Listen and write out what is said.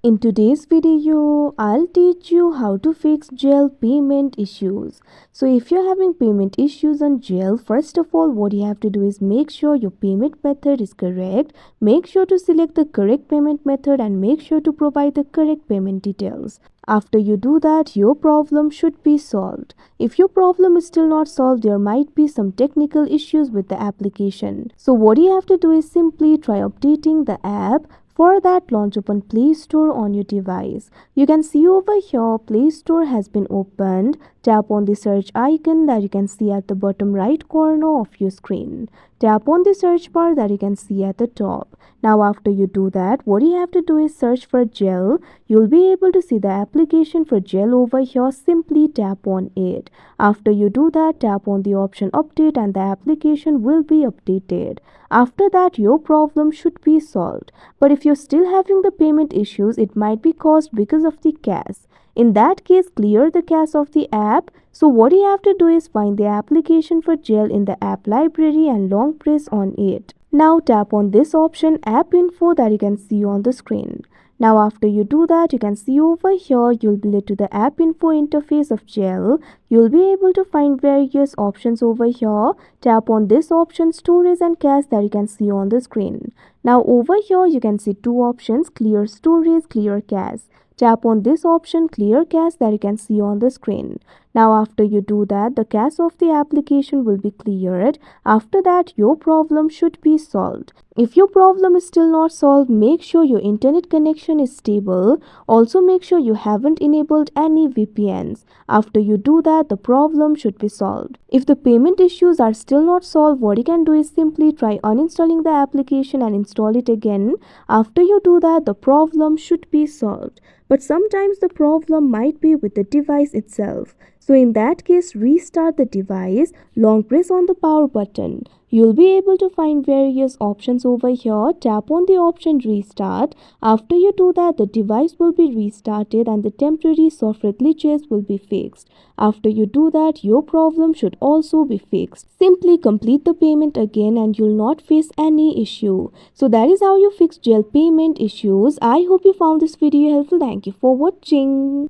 In today's video, I'll teach you how to fix Zelle payment issues. So if you're having payment issues on Zelle, first of all, what you have to do is make sure your payment method is correct. Make sure to select the correct payment method and make sure to provide the correct payment details. After you do that, your problem should be solved. If your problem is still not solved, there might be some technical issues with the application. So what you have to do is simply try updating the app. For that, launch open Play Store on your device. You can see over here Play Store has been opened. Tap on the search icon that you can see at the bottom right corner of your screen. Tap on the search bar that you can see at the top. Now after you do that, what you have to do is search for Zelle. You'll be able to see the application for Zelle over here. Simply tap on it. After you do that, tap on the option update and the application will be updated. After that, your problem should be solved. But if you're still having the payment issues, it might be caused because of the cache. In that case, clear the cache of the app. So what you have to do is find the application for Zelle in the app library and long press on it. Now tap on this option app info that you can see on the screen. Now after you do that, you can see over here you'll be led to the app info interface of Zelle. You'll be able to find various options over here. Tap on this option storage and cache that you can see on the screen. Now over here you can see two options, clear storage, clear cache. Tap on this option clear cache that you can see on the screen. Now after you do that, the cache of the application will be cleared. After that, your problem should be solved. If your problem is still not solved, make sure your internet connection is stable. Also make sure you haven't enabled any VPNs. After you do that, the problem should be solved. If the payment issues are still not solved, what you can do is simply try uninstalling the application and install it again. After you do that, the problem should be solved. But sometimes the problem might be with the device itself. So in that case, restart the device, long press on the power button. You'll be able to find various options over here. Tap on the option restart. After you do that, the device will be restarted and the temporary software glitches will be fixed. After you do that, your problem should also be fixed. Simply complete the payment again and you'll not face any issue. So that is how you fix Zelle payment issues. I hope you found this video helpful. Thank you for watching.